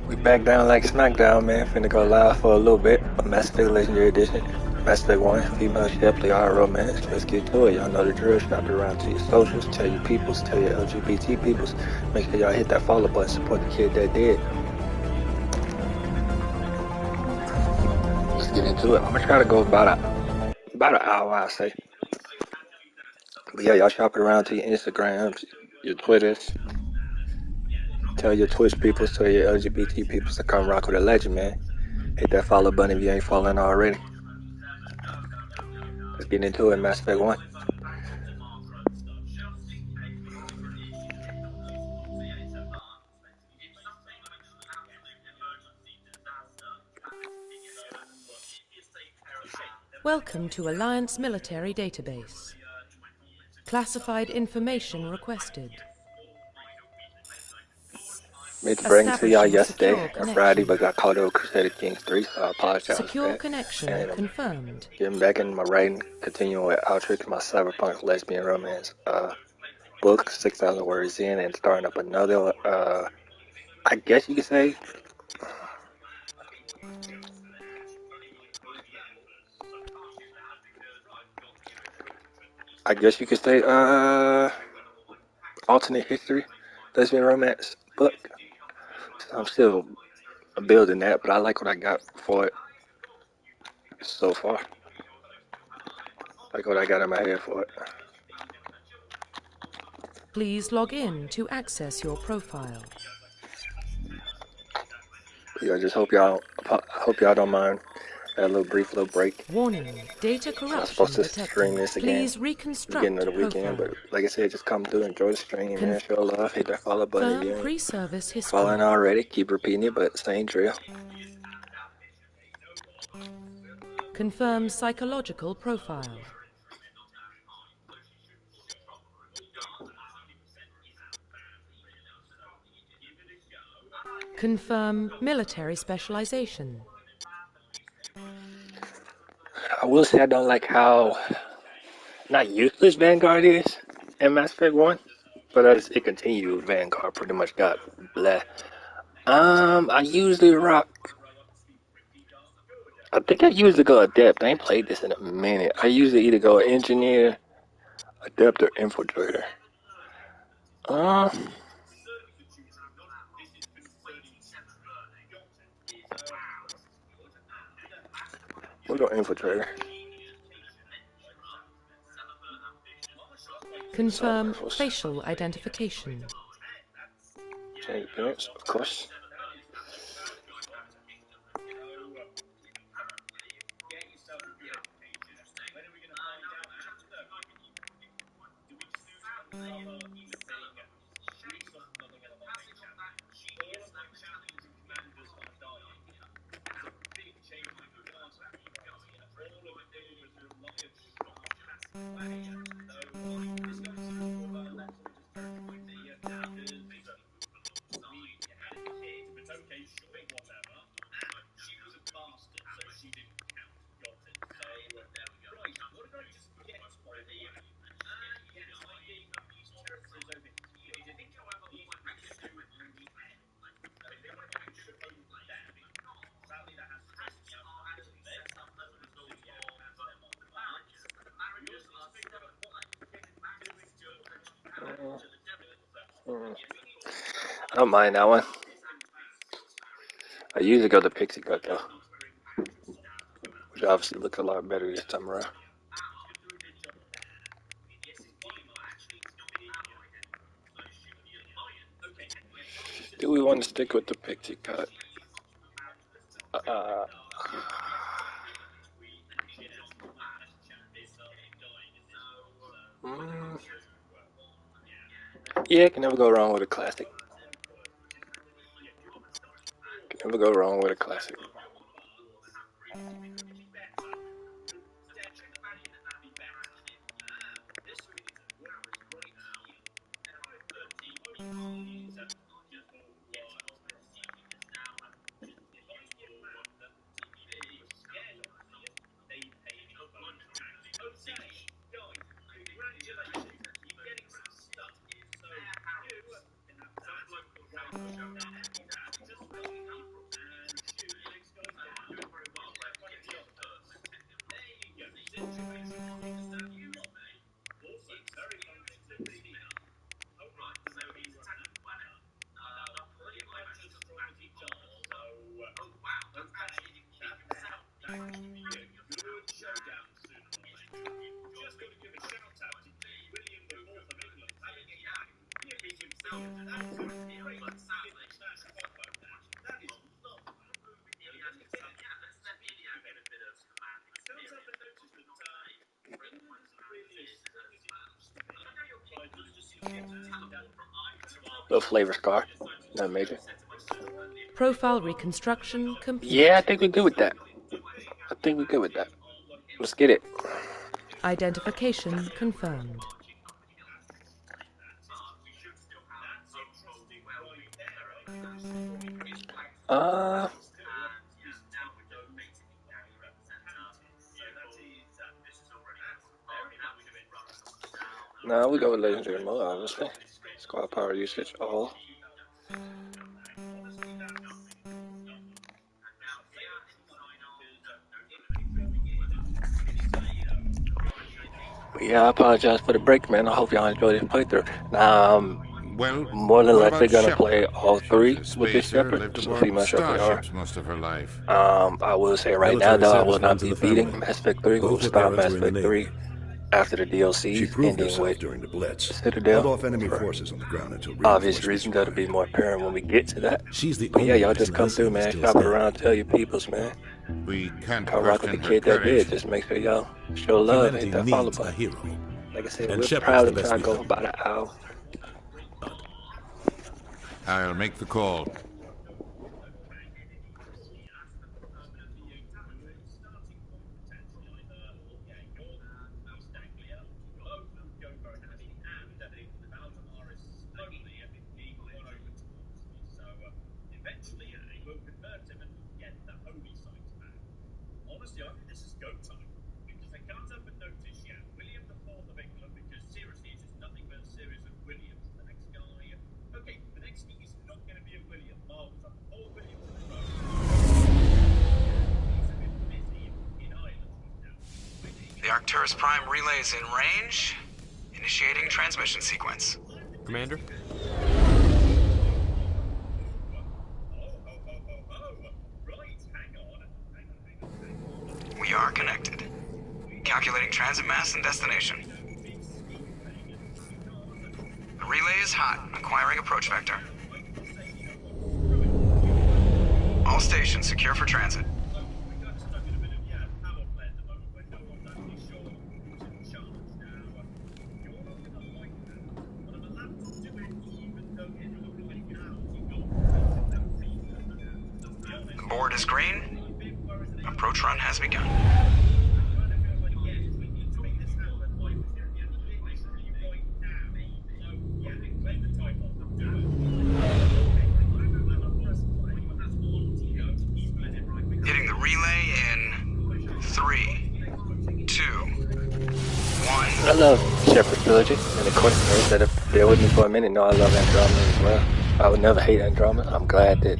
We back down like SmackDown, man. Finna go live for a little bit. Mass Effect Legendary Edition. Mass Effect 1, female chef, play our romance. Let's get to it. Y'all know the drill. Shop it around to your socials. Tell your peoples. Tell your LGBT peoples. Make sure y'all hit that follow button. Support the kid that did. Let's get into it. I'm gonna try to go about an hour, I say. But yeah, y'all shop it around to your Instagrams, your Twitters. Tell your Twitch peoples. Tell your LGBT peoples to come rock with a legend, man. Hit that follow button if you ain't following already. Let's get into it. Mass Effect 1. Welcome to Alliance Military Database. Classified information requested. Meant to bring to y'all yesterday Secure on Friday, but got caught up with Crusader Kings 3, so I apologize for Secure that. connection And confirmed. getting back into my writing, continuing with Outrix, my cyberpunk lesbian romance book, 6,000 words in, and starting up another, I guess you could say, alternate history lesbian romance book. So I'm still building that, but I like what I got for it so far. Like what I got in my head for it. Please log in to access your profile. Yeah, I just hope y'all don't mind that brief little break. Warning, data corruption I'm supposed to detected. stream this again. Please reconstruct Beginning of the weekend, profile. but like I said, just come through, enjoy the stream, man. Show love, hit that follow button if you ain't pre-service history. following already. Keep repeating it, but same drill. Confirm psychological profile. Confirm military specialization. I will say I don't like how not useless Vanguard is in Mass Effect 1, but as it continued, Vanguard pretty much got bleh. I usually rock. I think I usually go Adept. I ain't played this in a minute. I usually either go Engineer, Adept, or Infiltrator. We'll go Infiltrator. Confirm facial identification. Change appearance, of course. I don't mind that one. I usually go the Pixie Cut though, which obviously looks a lot better this time around. Do we want to stick with the Pixie Cut? Yeah, can never go wrong with a classic. Can never go wrong with a classic. Little flavor scar. Not major. Profile reconstruction complete. Yeah, I think we're good with that. I think we're good with that. Let's get it. Identification confirmed. Nah, we go with legendary mode, obviously. Squad power usage all. But yeah, I apologize for the break, man. I hope y'all enjoyed this playthrough. Now, Well, more than what likely about gonna Shepard? play all three She's a with this spacer, Shepard. lived This is a aboard female Shepard. starships most of her life. I will say right now, Military though, I service will not runs in be the beating family. Mass Effect 3. We'll Both her stop parents Mass were in the Effect 3 Navy. after the She DLCs, proved ending herself with during the Blitz. Citadel. Held off enemy For forces on the ground until obvious reinforcements reasons, that'll be arrived. more apparent when we get to that. She's the But yeah, only y'all reason just come through, ISAF is man. still Shop it standing. around, tell your peoples, man. We can't Come rock with the question her kid that courage. did. Just make sure y'all show love, Humanity hit that follow needs a button. hero. Like I said, And we're Shepard's proud the to best try to we go have. about an hour. I'll make the call. The Arcturus Prime relay is in range. Initiating transmission sequence. Commander? We are connected. Calculating transit mass and destination. The relay is hot. Acquiring approach vector. All stations secure for transit. The board is green. Approach run has begun. Hitting the relay in 3, 2, 1. I love Shepard trilogy, and of course, those that have been with me for a minute know I love Andromeda as well. I would never hate Andromeda. I'm glad that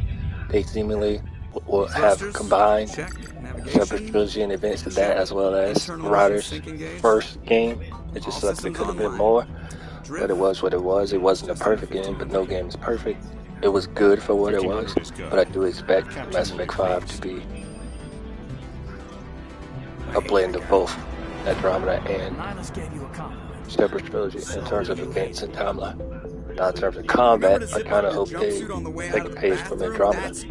they seemingly will have combined Shepard trilogy and events of that, as well as Ryder's first game. It just sucks it could have been more, but it was what it was. It wasn't a perfect game, but no game is perfect. It was good for what it was, but I do expect Mass Effect 5 to be a blend of both Andromeda and Shepard trilogy in terms of events and timeline. Now, in terms of combat, I kind of hope they take a page from Andromeda, as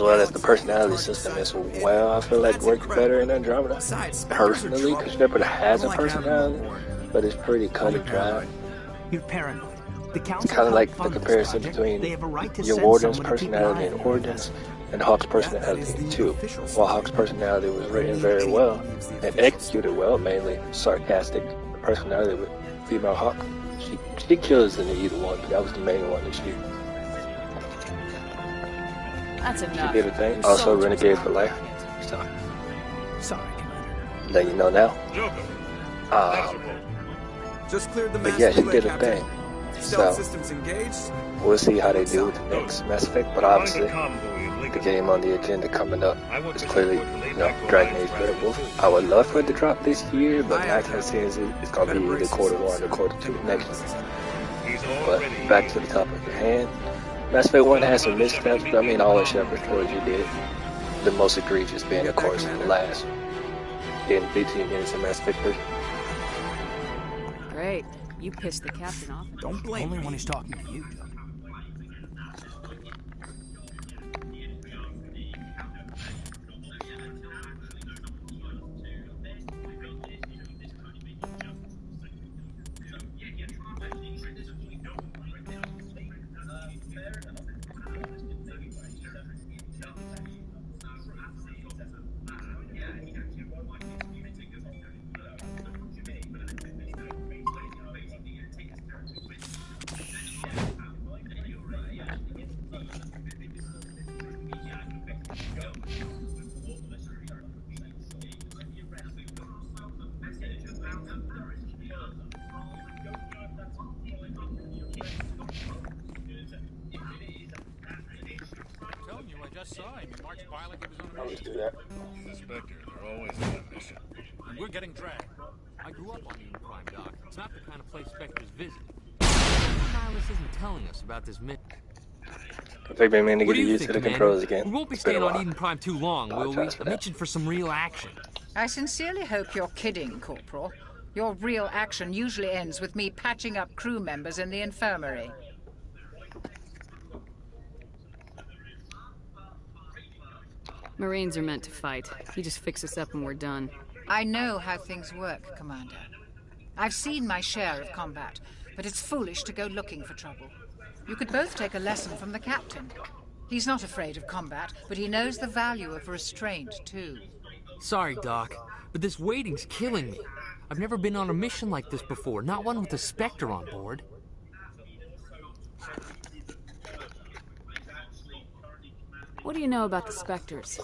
well as the personality system as well. I feel like works better in Andromeda, personally, because Shepard has a personality, but it's pretty cut and dry. You're paranoid. It's kind of like the comparison between your Warden's personality in Origins and Hawk's personality in 2. While Hawk's personality was written very well and executed well, mainly sarcastic personality with female Hawk. She kills in either one, but that was the main one that she That's enough. did a thing. Also, Renegade for life. So, Sorry, Commander. let you know now. Just cleared the But mass yeah, she relay, did a Captain. thing. Stealth So, systems engaged. we'll see how they do with the next Mass Effect, but obviously, the game on the agenda coming up is clearly, Dragon Age Red Wolf. I would love for it to drop this year, but 9 10 says it's going to be either Q1 or Q2 next year. But back to the topic at hand. Mass Effect 1 has some missteps, but I mean, all of Shepard's trilogy did. The most egregious being, of course, the last 10, 15 minutes of Mass Effect 3. Great. You pissed the captain off. Don't blame me. Only when he's talking to you, Doug. I'll just do that. Spectre, they're always on a mission. And we're getting dragged. I grew up on Eden Prime, Doc. It's not the kind of place Spectres visit. Miles isn't telling us about this mission. They've been meaning to get used to the controls again. We won't be staying on Eden Prime too long, will we? I'm itching for some real action. I sincerely hope you're kidding, Corporal. Your real action usually ends with me patching up crew members in the infirmary. Marines are meant to fight. You just fix us up and we're done. I know how things work, Commander. I've seen my share of combat, but it's foolish to go looking for trouble. You could both take a lesson from the captain. He's not afraid of combat, but he knows the value of restraint, too. Sorry, Doc, but this waiting's killing me. I've never been on a mission like this before, not one with a Spectre on board. What do you know about the Spectres?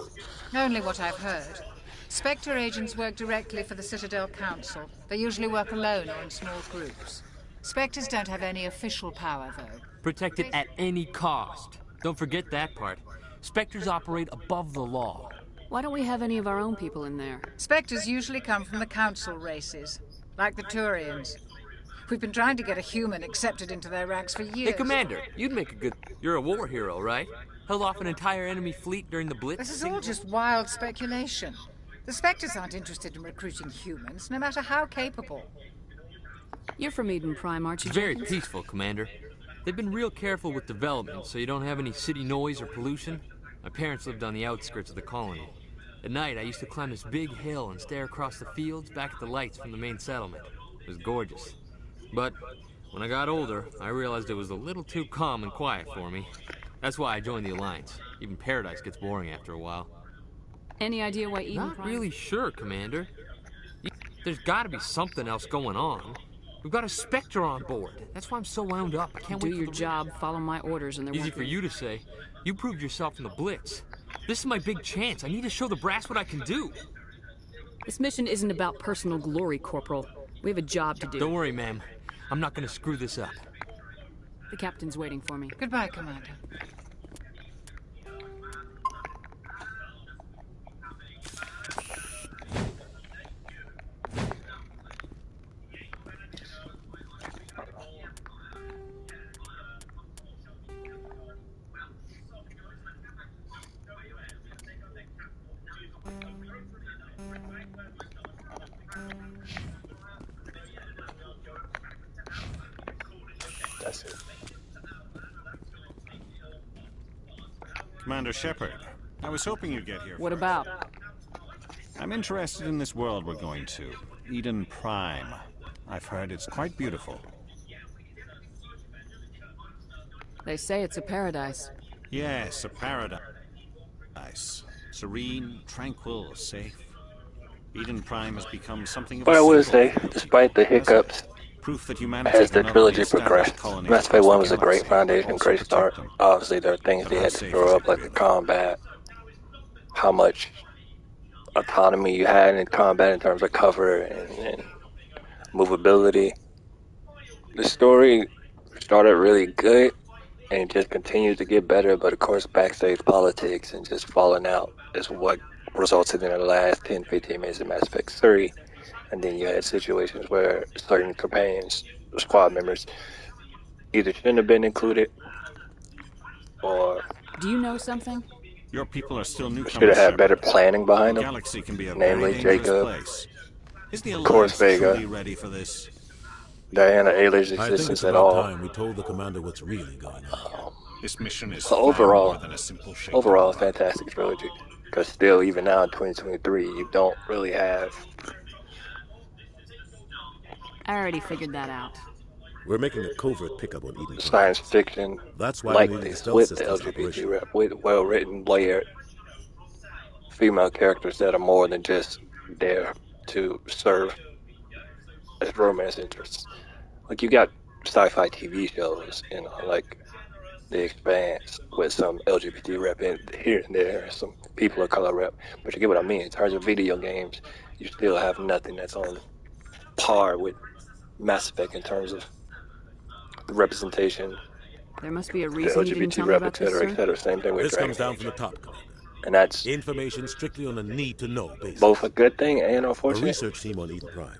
Only what I've heard. Spectre agents work directly for the Citadel Council. They usually work alone or in small groups. Spectres don't have any official power, though. Protected at any cost. Don't forget that part. Spectres operate above the law. Why don't we have any of our own people in there? Spectres usually come from the Council races, like the Turians. We've been trying to get a human accepted into their ranks for years. Hey, Commander, you'd make a good... You're a war hero, right? Held off an entire enemy fleet during the Blitz? This is all just wild speculation. The Spectres aren't interested in recruiting humans, no matter how capable. You're from Eden Prime, aren't you, Very Jenkins? peaceful, Commander. They've been real careful with development, so you don't have any city noise or pollution. My parents lived on the outskirts of the colony. At night, I used to climb this big hill and stare across the fields back at the lights from the main settlement. It was gorgeous. But when I got older, I realized it was a little too calm and quiet for me. That's why I joined the Alliance. Even Paradise gets boring after a while. Any idea why Eden Not Prime... really sure, Commander. There's gotta be something else going on. We've got a Spectre on board. That's why I'm so wound up. I can't wait Do your job, follow my orders, and they're Easy for you to say. You proved yourself in the Blitz. This is my big chance. I need to show the brass what I can do. This mission isn't about personal glory, Corporal. We have a job to do. Don't worry, ma'am. I'm not gonna screw this up. The captain's waiting for me. Goodbye, Commander. That's it. Commander Shepard, I was hoping you'd get here. What first. about? I'm interested in this world we're going to, Eden Prime. I've heard it's quite beautiful. They say it's a paradise. Yes, a paradise. Serene, tranquil, safe. Eden Prime has become something of But a I will symbol. say, despite the hiccups, Proof that humanity as the can not trilogy only establish progressed, colonies Mass Effect across 1 the was a great galaxy, but foundation, also great protect start. them. Obviously, there are things they had to throw up, like the combat, how much autonomy you had in combat in terms of cover and movability. The story started really good and just continues to get better, but of course backstage politics and just falling out is what resulted in the last 10-15 minutes of Mass Effect 3. And then you had situations where certain companions, squad members, either shouldn't have been included or Do you know something? Your people are still newcomers. should have had better Shepard. planning behind The them. galaxy can be a Namely, very dangerous Jacob, place. Is the of course, Alliance Vega. truly ready for this? Diana Ayler's I think existence it's at about all. time we told the commander what's really going on. This mission is So far more than a simple shakedown. overall, fantastic trilogy. Because still, even now in 2023, you don't really have. I already figured that out. We're making a covert pickup on Eden Prime. Science fiction That's why like we needed this stealth with the systems LGBT operation. rep, with well-written, layered female characters that are more than just there to serve as romance interests. Like you got sci-fi TV shows, you know, like The Expanse with some LGBT rep in here and there, and some people of color rep. But you get what I mean. In terms of video games, you still have nothing that's on par with Mass Effect in terms of the representation, There must be a the reason you didn't LGBT tell me rep, about this, etc., sir. etc. Same thing with This Dragon comes down Age. from the top, Commander. And that's Information strictly on a need-to-know basis. both a good thing and A unfortunate. research team on Eden Prime.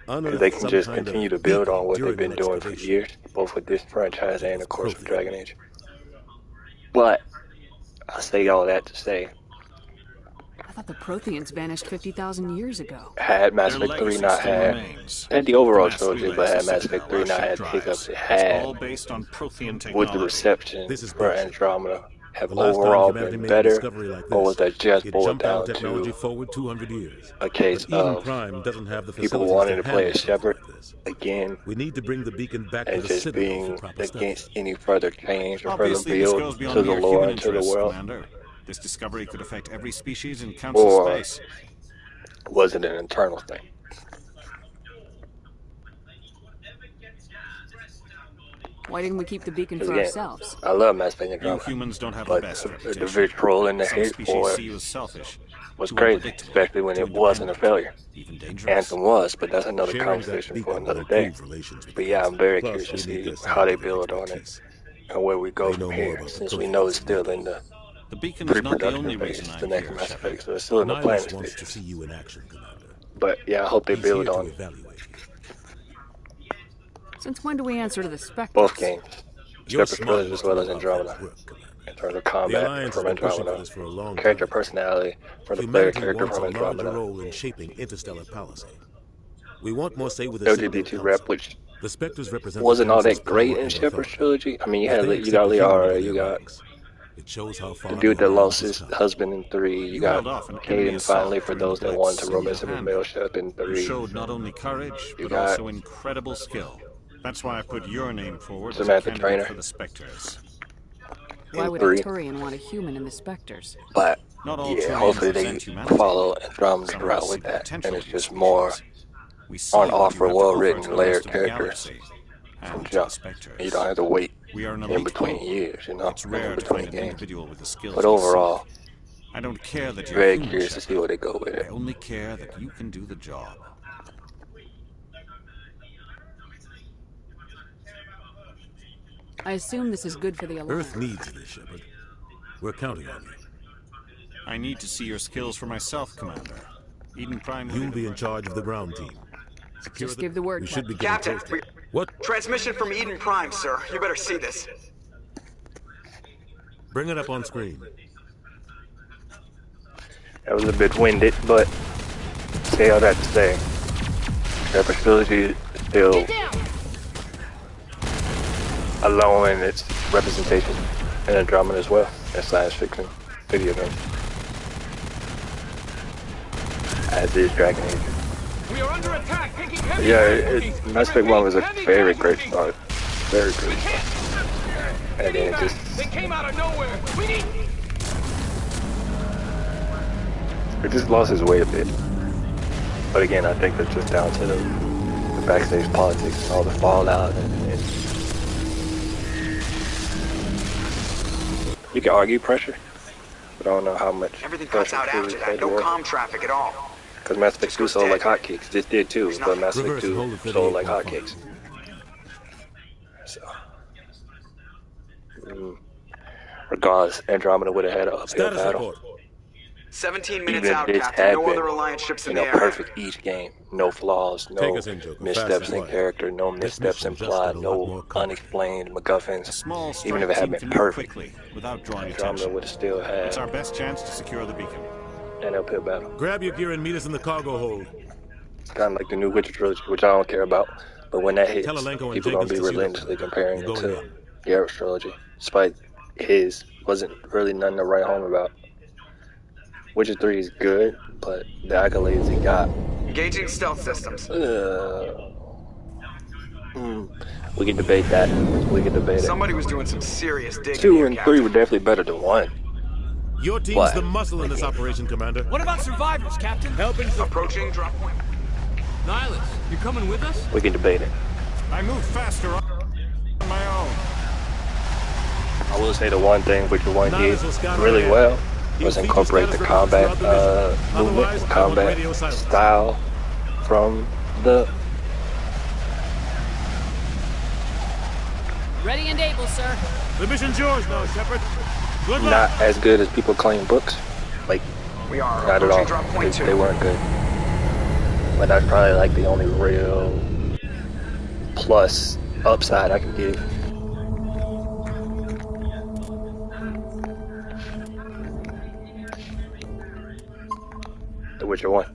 Because they can just continue to build on what they've been doing for years, both with this franchise and, of course, with Dragon Age. But I say all that to say, I thought the Protheans vanished 50,000 years ago. had Mass Their Effect 3 legacy not still had, remains. had the overall The mass trilogy, relays but had the Mass Effect 3 Citadel not had ship the drives. hiccups it It's had all based on Prothean with the technology. reception This is for bullshit. Andromeda, have The last time overall humanity been made a better, discovery like or was this, that just it boiled jumped down our technology to forward 200 years. a case But Eden of Prime doesn't have the people facilities wanting to play handle as something Shepard like this. again We need to bring the beacon back to and the just Citadel being for proper study. against any further change or further Obviously, this goes build beyond to the mere lore human and to the interests, world, Commander. This discovery could affect every species in Council or space. was it an internal thing? Why didn't we keep the beacon 'Cause for again, ourselves? I love Mass Effect You Andromeda, humans don't have the but best the reputation. vitriol and the Some hate species for see it you as selfish, was too crazy, unpredictable, especially when too it wasn't a independent, failure. even dangerous. Anthem was, but that's another Sharing that conversation for beacon another will day. improve relations with But the yeah, I'm Council. very Plus, curious to we need see their how they scientific build on it expertise. and where we go They know from more here, about the since we know it's Protheans still than in the The beacon is not the only pre-production reason phase, I'm the next here, Mass Shepard. Effect, so it's still in the planning Nihilus wants to stages. see you in action, Commander. But yeah, I hope they He's here build to on evaluate you. Since when do we answer to the Spectres? both games, You're Separate smart Trilogy enough as to well know as how Andromeda, things work, Commander. in terms of The combat Alliance from has been pushing for Andromeda, this for a long character time. personality for the player Humanity character wants from a larger Andromeda, role in shaping interstellar policy. We want more say with the LGBT Citadel rep, Council. which The Spectres represent wasn't the all Council's that great power in and Shepard's authority. trilogy. I mean, If they you accept got the human Liara, into you their got ranks, it shows how far the dude the that Alliance lost has his come. husband in 3. You You got held off an enemy Caden finally assault for during those the that wanted to Blitz romance him with single-handed. male Shep in You 3. showed not only courage, You but got also incredible skill. That's why I put your name forward as a Samantha candidate Trainer for the Spectres. Why in would a 3. Turian want a human in the Spectres? But Not all yeah, Turians hopefully they resent humanity. follow Andromeda's Some of route us see with the that, potential and of it's your just more species. We see on what you offer, have to offer well-written, to the layered rest of the characters galaxy from and to the jump. Spectres. You don't have to wait We are an in elite between foe. years, you know, It's and rare in to find between an games. individual with the skills But we overall, seek. I don't care that you're very human, curious to see Shepard. where they go with I it. only care that you can do the job. I assume this is good for the Alliance. Earth needs this, Shepard. We're counting on you. I need to see your skills for myself, Commander. Eden Prime. You'll be in charge of the ground team. Secure Just give the word, We should be Captain, getting close to What? transmission from Eden Prime, sir. You better see this. Bring it up on screen. That was a bit winded, but say all that to say, Separate Trilogy is still alone in its representation in Andromeda as well, as science fiction video games. As is Dragon Age. We are under attack, taking heavy Yeah, Mass Effect 1 was a very great start. Very great start. And then it just... They came out of nowhere. We need... It just lost its way a bit. But again, I think that's just down to the backstage politics and all the fallout. And you can argue pressure, but I don't know how much Everything cuts out after that. No comm traffic at all. Because Mass Effect 2 sold like hotcakes. This did too, but Mass Effect 2 sold like hotcakes. So, regardless, Andromeda would have had an uphill battle. 17 minutes Even out, if this Captain. had No been, other Alliance ships in you the know, area. perfect each game. No flaws, no Take us in, Joker. missteps Fast and in quiet. character, no This missteps mission just implied, got a lot no more complicated. unexplained MacGuffins. A small Even if it strike had team been can move perfect, quickly without drawing Andromeda attention. would have still had It's our best chance to secure the beacon. an uphill battle. Grab your gear and meet us in the cargo hold. It's kind of like the new Witcher trilogy, which I don't care about. But when that hits, Telelenko and people gonna Jenkins be to see the- relentlessly comparing it Go to ahead. Garrett's trilogy, despite his wasn't really nothing to write home about. Witcher 3 is good, but the accolades he got. Engaging stealth systems. We can debate that. We can debate it. Somebody was doing some serious digging 2 here, and 3 Captain. were definitely better than 1. Your team's What? the muscle in this operation, Commander. What about survivors, Captain? Helping Approaching drop point. Nihilus, you're coming with us? We can debate it. I move faster on my own. I will say the one thing Witcher 1 did Nihilus will scout really ahead. well He'll was feed you incorporate the status combat reports throughout the mission. movement, Otherwise, and I want combat radio silence. style from the Ready and able, sir. The mission's yours now, Shepard. Good luck. not as good as people claim books. Like, We are not at approaching all. drop point 2. They weren't good. But that's probably like the only real plus upside I can give. The Witcher 1.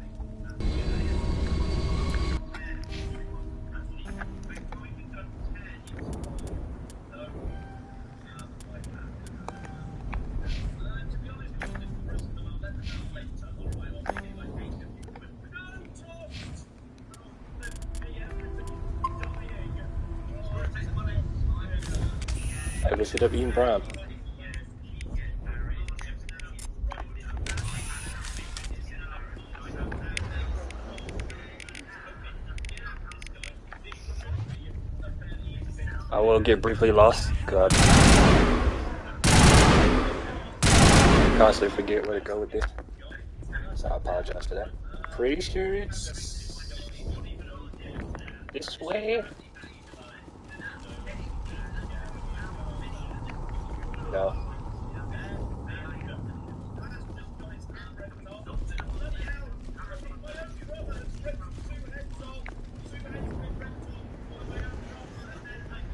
I guess it up eating Prime. I will get briefly lost. God. Constantly forget where to go with this. So I apologize for that. Pretty sure it's this way. No.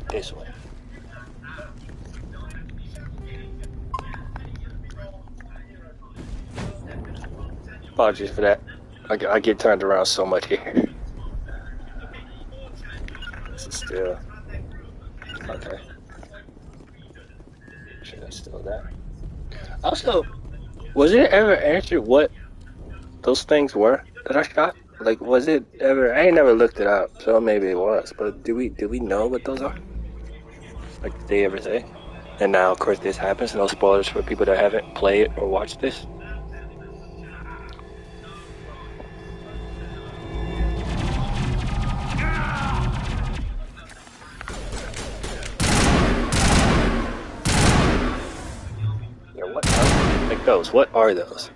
This way. Apologies for that. I get turned around so much here. This is still okay. Sure, that's still that. Also, was it ever answered what those things were that I shot? Like, was it ever? I ain't never looked it up, so maybe it was. But do we know what those are? Like, did they ever say? And now, of course, this happens. No spoilers for people that haven't played or watched this. Yeah, what are like those? What are those?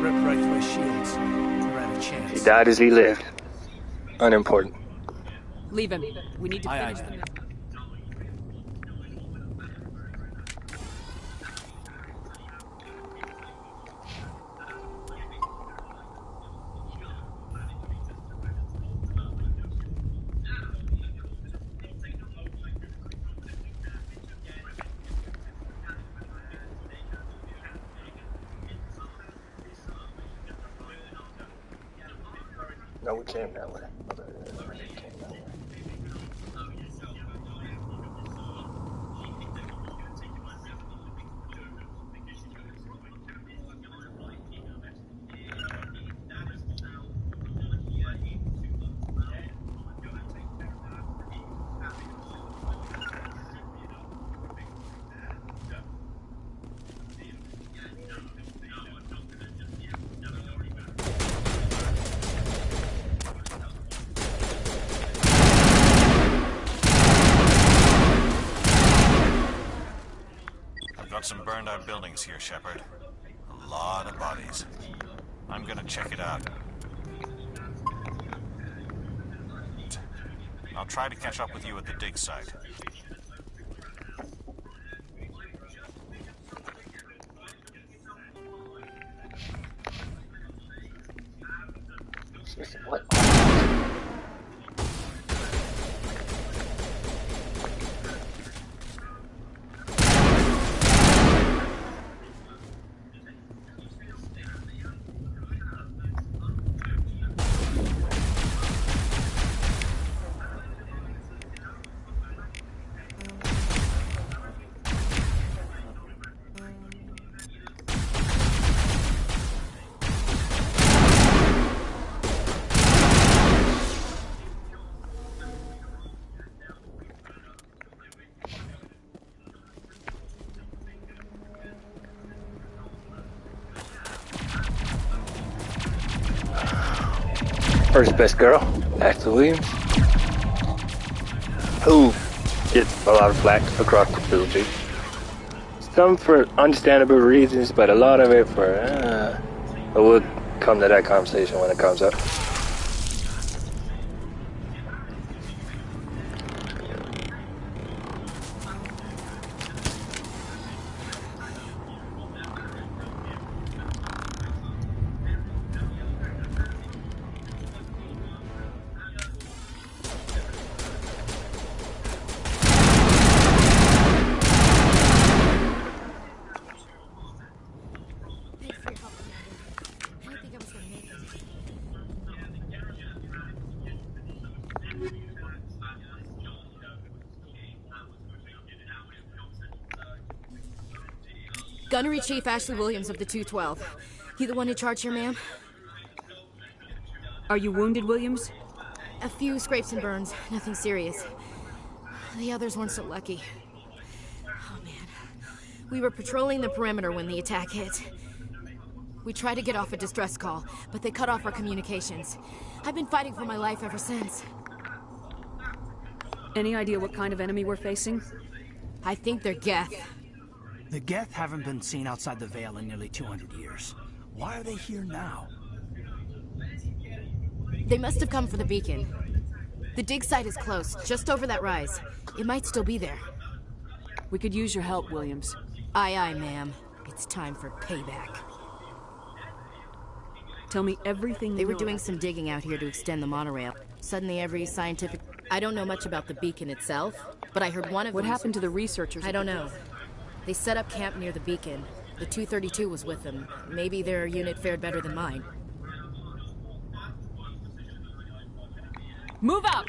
Rip right through his shields. Never had a He chance. died as he lived. Unimportant. Leave him. We need to Aye, finish aye. the mission. No, we came that way. Came that way. I've got some burned out buildings here, Shepard. A lot of bodies. I'm gonna check it out. I'll try to catch up with you at the dig site. What? First best girl, Ashley Williams, who gets a lot of flack across the trilogy. Some for understandable reasons, but a lot of it for, but we'll come to that conversation when it comes up. Gunnery Chief Ashley Williams of the 212. You the one in charge here, ma'am? Are you wounded, Williams? A few scrapes and burns, nothing serious. The others weren't so lucky. Oh man. We were patrolling the perimeter when the attack hit. We tried to get off a distress call, but they cut off our communications. I've been fighting for my life ever since. Any idea what kind of enemy we're facing? I think they're Geth. The Geth haven't been seen outside the Veil in nearly 200 years. Why are they here now? They must have come for the beacon. The dig site is close, just over that rise. It might still be there. We could use your help, Williams. Aye, aye, ma'am. It's time for payback. Tell me everything They were doing some digging out here to extend the monorail. Suddenly every scientific... I don't know much about the beacon itself, but I heard one of them... What happened to the researchers? I don't know. They set up camp near the beacon. The 232 was with them. Maybe their unit fared better than mine. Move up!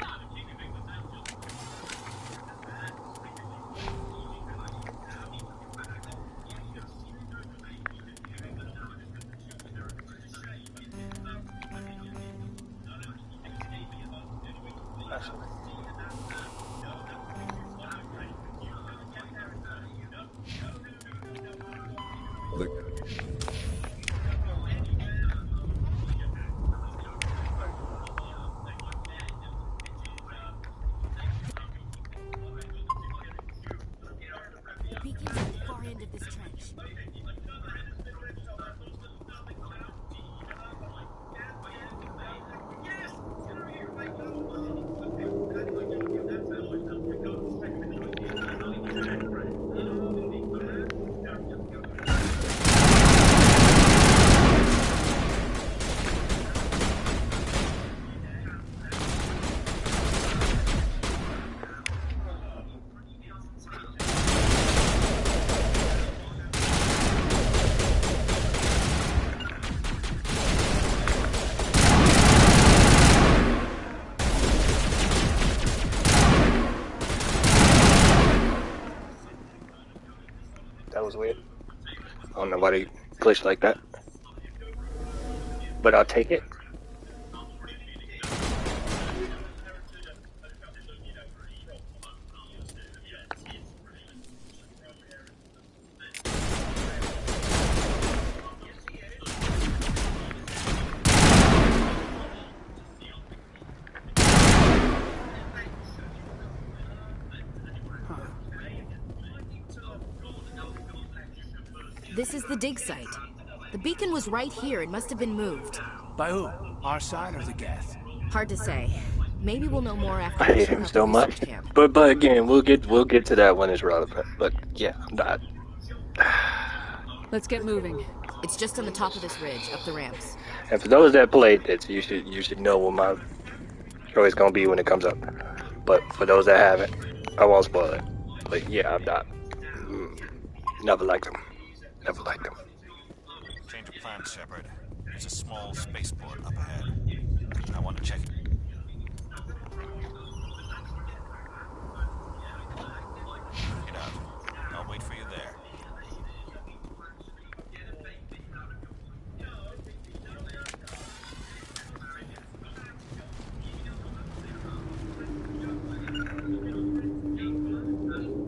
That was weird. I don't know why they glitched like that. But I'll take it. This is the dig site. The beacon was right here. It must have been moved. By who? Our side or the Geth? Hard to say. Maybe we'll know more after I we hate check him out so the much. research camp. But again, we'll get to that when it's relevant. But yeah, I'm not. Let's get moving. It's just on the top of this ridge, up the ramps. And for those that played this, you should know what my choice gonna be when it comes up. But for those that haven't, I won't spoil it. But yeah, I'm not. Never liked them. Never liked them. Change of plans, Shepard. There's a small spaceport up ahead. I want to check it. Get out. I'll wait for you there.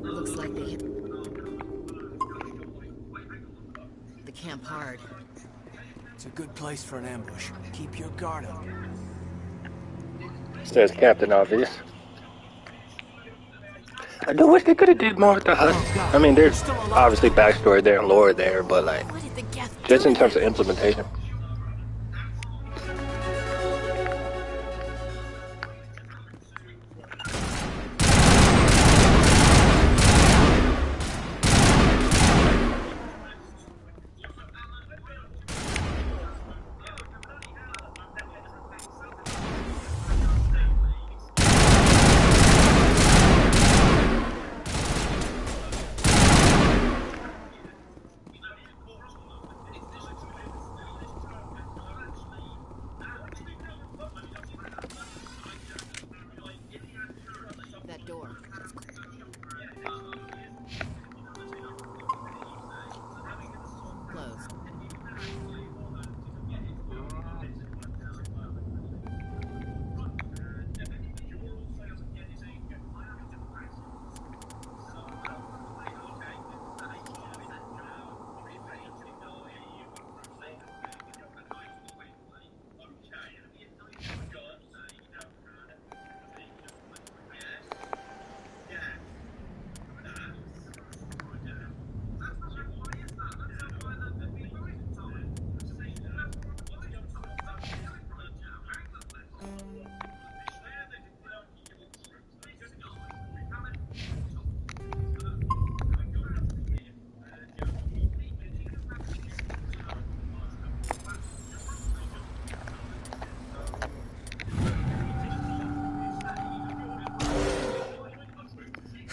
Looks like they hit the camp hard. It's a good place for an ambush. Keep your guard up. Says Captain Obvious. I do wish they could have did more with the Hutt. I mean, there's obviously backstory there and lore there, but like, just in terms of implementation.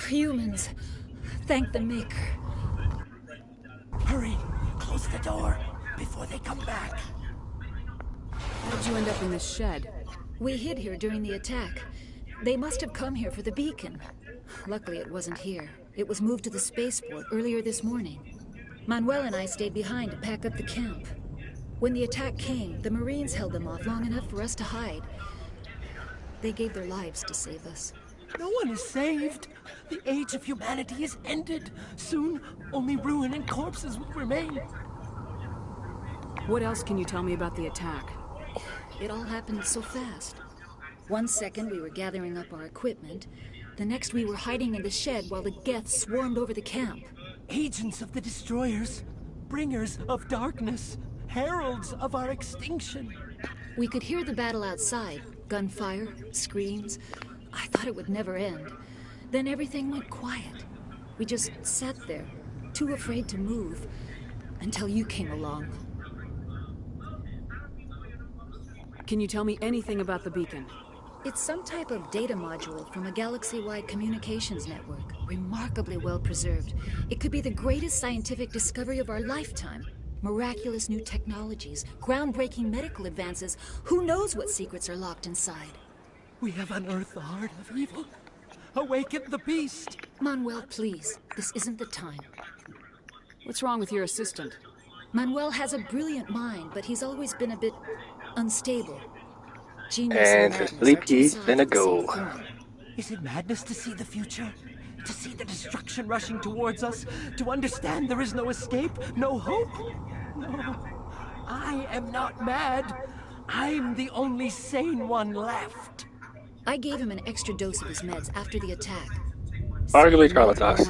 Humans, thank the Maker. Hurry, close the door before they come back. How'd you end up in this shed? We hid here during the attack. They must have come here for the beacon. Luckily, it wasn't here. It was moved to the spaceport earlier this morning. Manuel and I stayed behind to pack up the camp. When the attack came, the Marines held them off long enough for us to hide. They gave their lives to save us. No one is saved. The age of humanity is ended. Soon, only ruin and corpses will remain. What else can you tell me about the attack? It all happened so fast. 1 second we were gathering up our equipment. The next we were hiding in the shed while the Geth swarmed over the camp. Agents of the Destroyers. Bringers of darkness. Heralds of our extinction. We could hear the battle outside. Gunfire, screams. I thought it would never end. Then everything went quiet. We just sat there, too afraid to move, until you came along. Can you tell me anything about the beacon? It's some type of data module from a galaxy-wide communications network, remarkably well preserved. It could be the greatest scientific discovery of our lifetime. Miraculous new technologies, groundbreaking medical advances. Who knows what secrets are locked inside? We have unearthed the heart of evil. Awaken the beast! Manuel, please. This isn't the time. What's wrong with your assistant? Manuel has a brilliant mind, but he's always been a bit unstable. Genius and to sleep he's finna go. Is it madness to see the future? To see the destruction rushing towards us? To understand there is no escape? No hope? No. I am not mad. I'm the only sane one left. I gave him an extra dose of his meds after the attack. Arguably traumatized.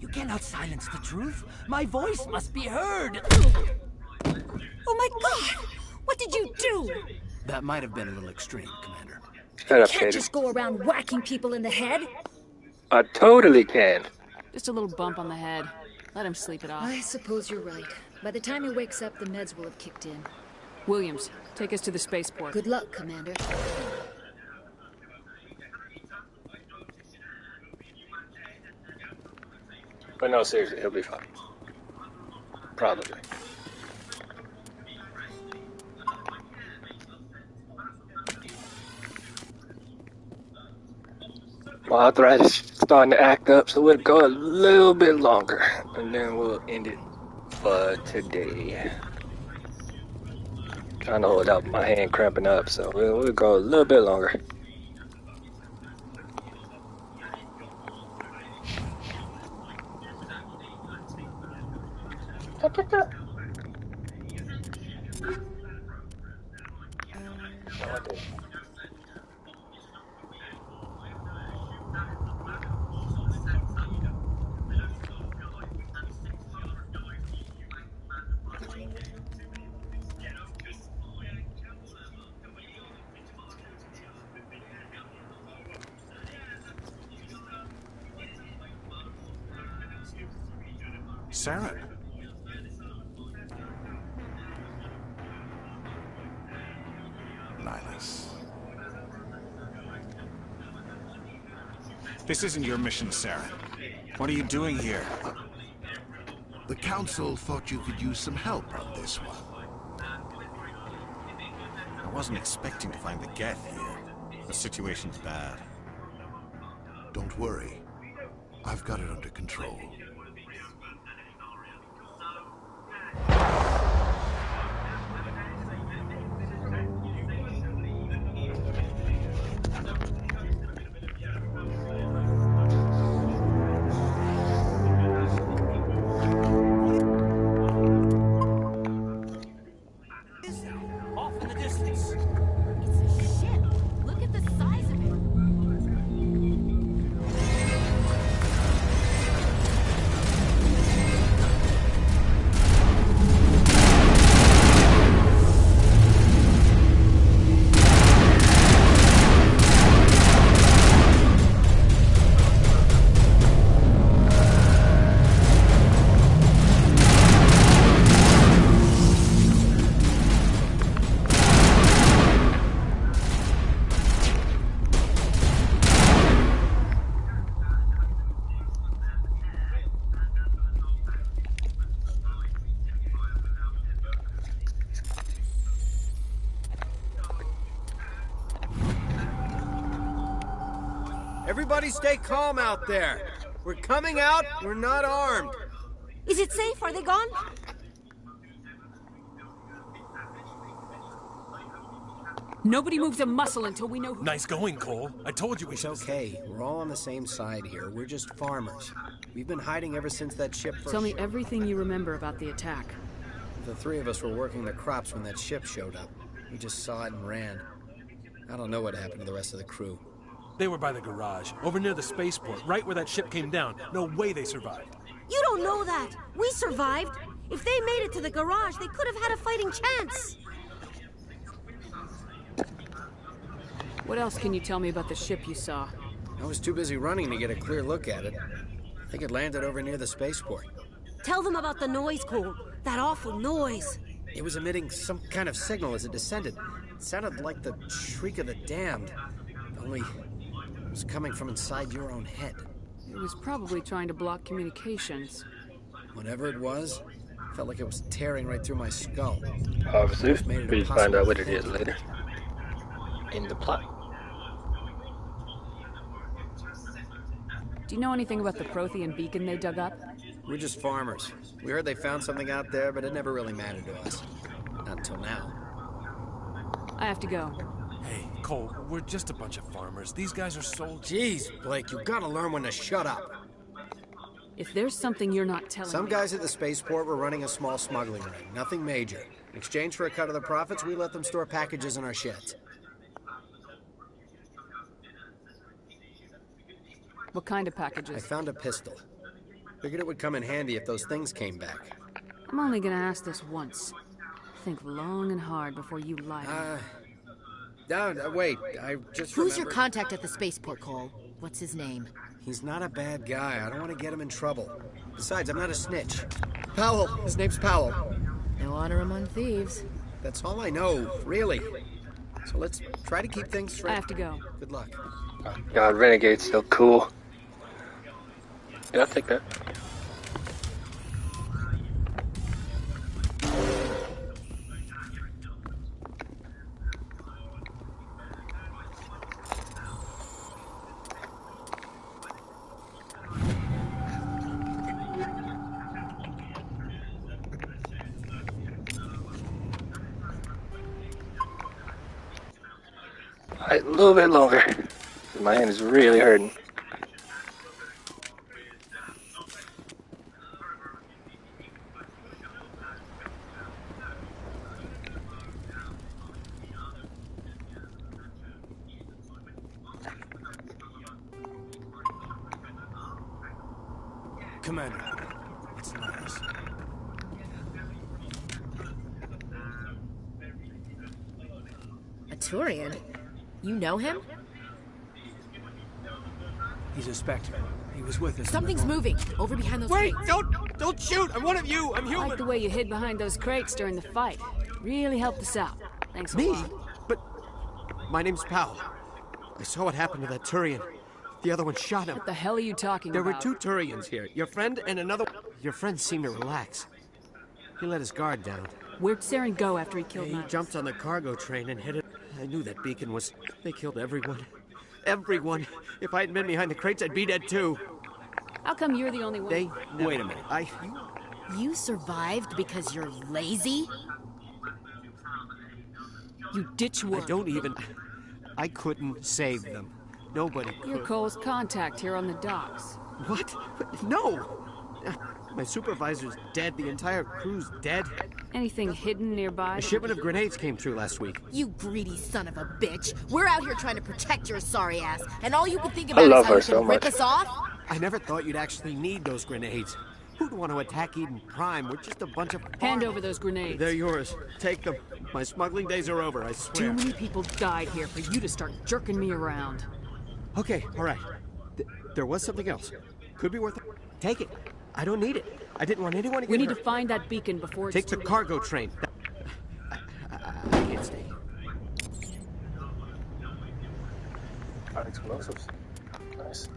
You cannot silence the truth. My voice must be heard. Oh my God! What did you do? That might have been a little extreme, Commander. Shut up, Can't Katie. just go around whacking people in the head. I totally can. Just a little bump on the head. Let him sleep it off. I suppose you're right. By the time he wakes up, the meds will have kicked in. Williams, take us to the spaceport. Good luck, Commander. But no, seriously, he'll be fine. Probably. My arthritis is starting to act up, so we'll go a little bit longer, and then we'll end it for today. Trying to hold out my hand cramping up, so we'll go a little bit longer. Saren. Nihlus. This isn't your mission, Saren. What are you doing here? The Council thought you could use some help on this one. I wasn't expecting to find the Geth here. The situation's bad. Don't worry. I've got it under control. Off in the distance. It's a ship. Look at the size of it. Everybody stay calm out there. We're coming out, we're not armed. Is it safe? Are they gone? Nobody moves a muscle until we know who... Nice going, Cole. I told you we should... It's okay. We're all on the same side here. We're just farmers. We've been hiding ever since that ship first... Tell me everything you remember about the attack. The three of us were working the crops when that ship showed up. We just saw it and ran. I don't know what happened to the rest of the crew. They were by the garage, over near the spaceport, right where that ship came down. No way they survived. You don't know that. We survived. If they made it to the garage, they could have had a fighting chance. What else can you tell me about the ship you saw? I was too busy running to get a clear look at it. I think it landed over near the spaceport. Tell them about the noise, Cole. That awful noise. It was emitting some kind of signal as it descended. It sounded like the shriek of the damned. Only it was coming from inside your own head. It was probably trying to block communications. Whatever it was, felt like it was tearing right through my skull. Obviously, we find out what it is later in the plot. Do you know anything about the Prothean beacon they dug up? We're just farmers. We heard they found something out there, but it never really mattered to us. Not until now. I have to go. Hey, Cole, we're just a bunch of farmers. These guys are soldiers. Jeez, Blake, you gotta learn when to shut up. If there's something you're not telling Some me... guys at the spaceport were running a small smuggling ring. Nothing major. In exchange for a cut of the profits, we let them store packages in our sheds. What kind of packages? I found a pistol. Figured it would come in handy if those things came back. I'm only gonna ask this once. Think long and hard before you lie to me. Wait, I just Who's your remembered. contact at the spaceport, Cole? What's his name? He's not a bad guy. I don't want to get him in trouble. Besides, I'm not a snitch. Powell. His name's Powell. No honor among thieves. That's all I know, really. So let's try to keep things straight. I have to go. Good luck. God, Renegade's so cool. Yeah, I'll take that. A little bit longer. My hand is really hurting. Commander, it's Nihlus. A Turian? You know him? He's a Spectre. He was with us. Something's moving. Over behind those Wait, crates. don't... Don't shoot! I'm one of you! I'm I human! like the way you hid behind those crates during the fight. Really helped us out. Thanks a Me? lot. But my name's Powell. I saw what happened to that Turian. The other one shot him. What the hell are you talking There about? were 2 Turians here. Your friend and another... Your friend seemed to relax. He let his guard down. Where'd Saren go after he killed He Magnus? jumped on the cargo train and hit it. I knew that beacon was... They killed everyone. Everyone. If I hadn't been behind the crates, I'd be dead too. How come you're the only one? They... Wait a minute. You survived because you're lazy? You ditchwork. I don't even... I couldn't save them. Nobody could. You're Cole's contact here on the docks. What? No! My supervisor's dead. The entire crew's dead. Anything hidden nearby? A shipment of grenades came through last week. You greedy son of a bitch. We're out here trying to protect your sorry ass, and all you can think I about love is how her you so can rip much. us off? I never thought you'd actually need those grenades. Who'd want to attack Eden Prime? We're just a bunch of... Hand over those grenades. They're yours. Take them. My smuggling days are over, I swear. Too many people died here for you to start jerking me around. Okay, all right. There was something else. Could be worth it. Take it. I don't need it. I didn't want anyone to get We need hurt. to find that beacon before it's Take the too late. cargo train. I can't stay. Explosives. Nice.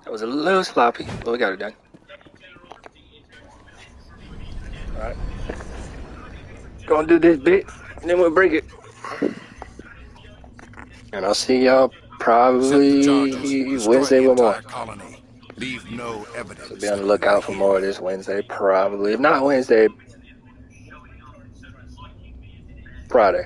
That was a little sloppy, but we got it done. Alright. Gonna do this bit, and then we'll break it. And I'll see y'all probably Wednesday with more. Colony. Leave no evidence. So be on the lookout for more of this Wednesday, probably. If not Wednesday, Friday.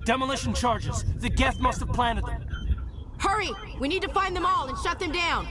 Demolition charges. The Geth must have planted them. Hurry! We need to find them all and shut them down!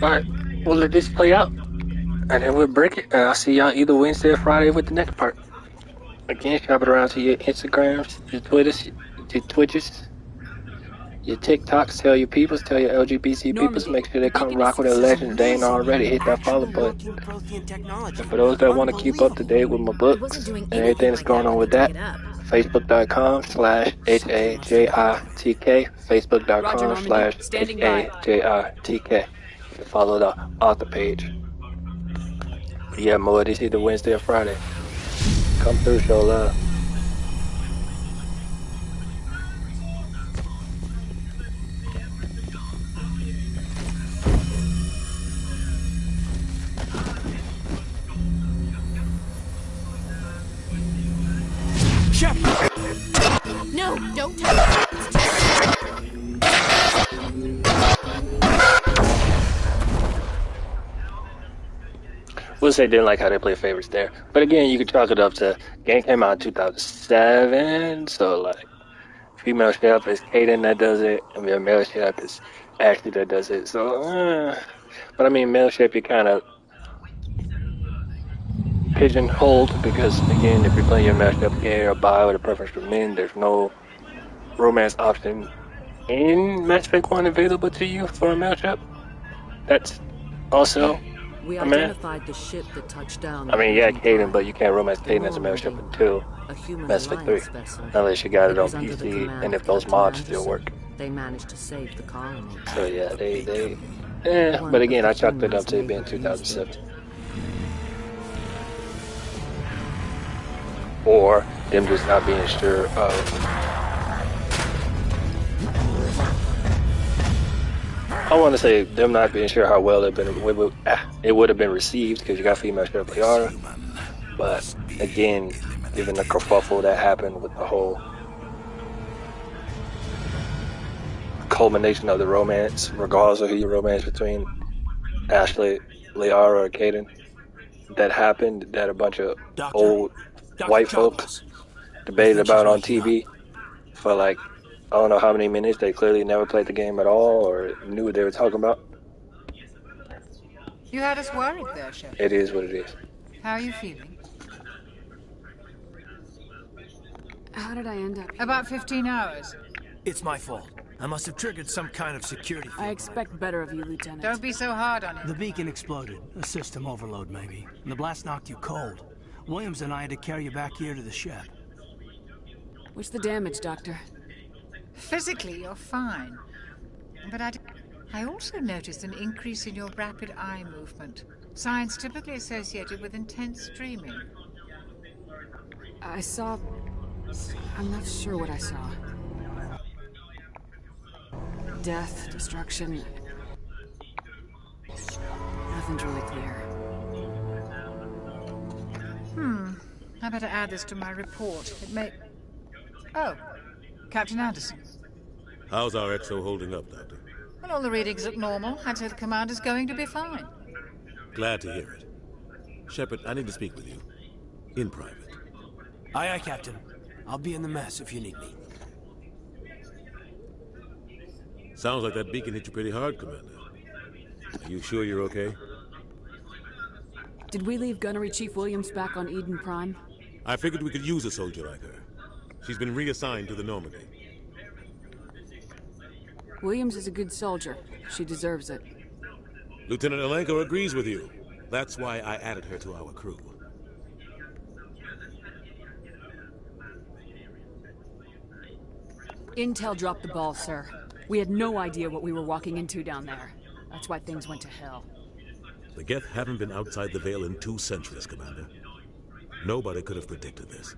Alright, we'll let this play out. And then we'll break it. And I'll see y'all either Wednesday or Friday with the next part. Again, shop it around to your Instagrams, your Twitters, your Twitches, your TikToks. Tell your peoples, tell your LGBT peoples. Make sure they come rock with a legend. They ain't already. Hit that follow button. And for those that want to keep up to date with my books and everything that's going on with that, Facebook.com/HAJITK. Facebook.com/HAJITK. You can follow the author page. But yeah, more this either Wednesday or Friday. Come through, show love. No, don't touch it. We'll say didn't like how they play favorites there. But again, you could chalk it up to game came out in 2007, so like female chef is Kaden that does it, and the male chef is Ashley that does it. So, but I mean, male chef you kind of pigeonholed because again, if you're playing your male chef gay or bi with a preference for men, there's no romance option in Mass Effect 1 available to you for a male chef. That's also. We identified the ship that touched down. I mean, yeah, Kaden, but you can't romance Kaden as a male ship until Mass Effect 3. Unless you got it on PC, and if those mods still work. They managed to save the colony. So yeah, but again, I chalked it up to it being 2007. Or them just not being sure of. I want to say them not being sure how well it would have been received because you got female Sheriff Liara, but again, given the kerfuffle that happened with the whole culmination of the romance, regardless of who you romance between Ashley, Liara, or Kaden, that happened, that a bunch of old white folks debated about on TV for like I don't know how many minutes. They clearly never played the game at all or knew what they were talking about. You had us worried there, Shep. It is what it is. How are you feeling? How did I end up here? About 15 hours. It's my fault. I must have triggered some kind of security field. I expect better of you, Lieutenant. Don't be so hard on him. The beacon exploded. A system overload, maybe. And the blast knocked you cold. Williams and I had to carry you back here to the ship. What's the damage, Doctor? Physically, you're fine. But I also noticed an increase in your rapid eye movement. Signs typically associated with intense dreaming. I saw... I'm not sure what I saw. Death, destruction... Nothing's really clear. I better add this to my report. It may... Oh, Captain Anderson. How's our XO holding up, Doctor? Well, all the readings look normal. I'd say the commander's going to be fine. Glad to hear it. Shepard, I need to speak with you. In private. Aye, aye, Captain. I'll be in the mess if you need me. Sounds like that beacon hit you pretty hard, Commander. Are you sure you're okay? Did we leave Gunnery Chief Williams back on Eden Prime? I figured we could use a soldier like her. She's been reassigned to the Normandy. Williams is a good soldier. She deserves it. Lieutenant Alenko agrees with you. That's why I added her to our crew. Intel dropped the ball, sir. We had no idea what we were walking into down there. That's why things went to hell. The Geth haven't been outside the Veil in 2 centuries, Commander. Nobody could have predicted this.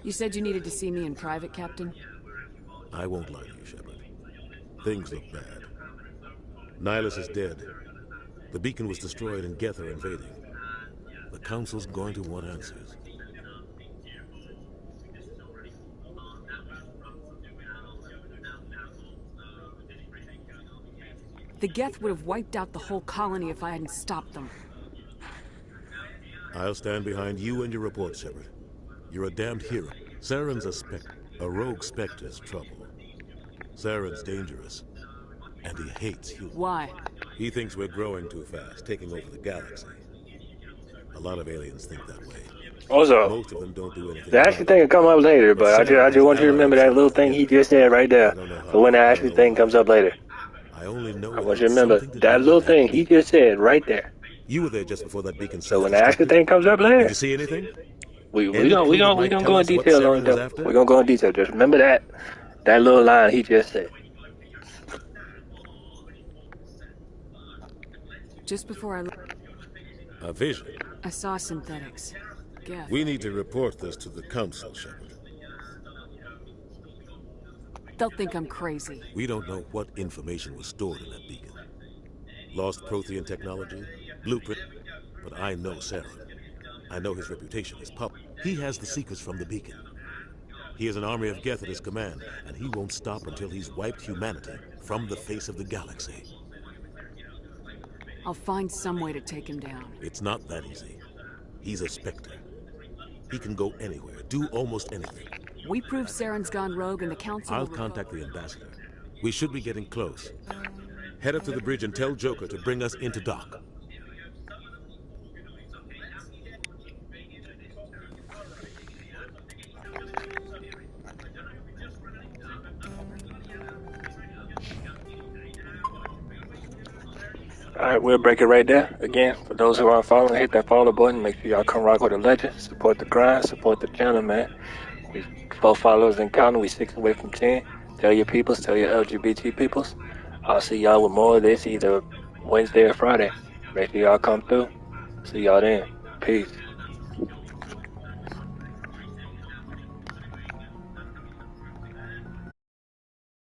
You said you needed to see me in private, Captain? I won't lie to you, Shepard. Things look bad. Nihilus is dead. The beacon was destroyed and Geth are invading. The Council's going to want answers. The Geth would have wiped out the whole colony if I hadn't stopped them. I'll stand behind you and your report, Shepard. You're a damned hero. Saren's a rogue Spectre's trouble. Saren's dangerous. And he hates humans. Why? He thinks we're growing too fast, taking over the galaxy. A lot of aliens think that way. Also, most of them don't do anything. the actual thing will come up later, but I just want you to remember that little thing he just said right there. So when the actual thing comes up later, I want you to remember that little thing he just said right there. You were there just before that beacon. So when the actual thing comes up later, did you see anything? We gonna go in detail on it. We're gonna go in detail. Just remember that little line he just said. Just before I A vision. I saw synthetics. Geth. We need to report this to the Council, Shepard. They'll think I'm crazy. We don't know what information was stored in that beacon. Lost Prothean technology, blueprint. But I know Saren. I know his reputation is public. He has the secrets from the beacon. He has an army of Geth at his command, and he won't stop until he's wiped humanity from the face of the galaxy. I'll find some way to take him down. It's not that easy. He's a Spectre. He can go anywhere, do almost anything. We prove Saren's gone rogue and the Council I'll will contact the Ambassador. We should be getting close. Head up to the bridge and tell Joker to bring us into dock. Alright, we'll break it right there. Again, for those who aren't following, hit that follow button. Make sure y'all come rock with a legend. Support the grind, support the channel, man. We 4 followers and counting. We 6 away from 10. Tell your peoples, tell your LGBT peoples. I'll see y'all with more of this either Wednesday or Friday. Make sure y'all come through. See y'all then. Peace.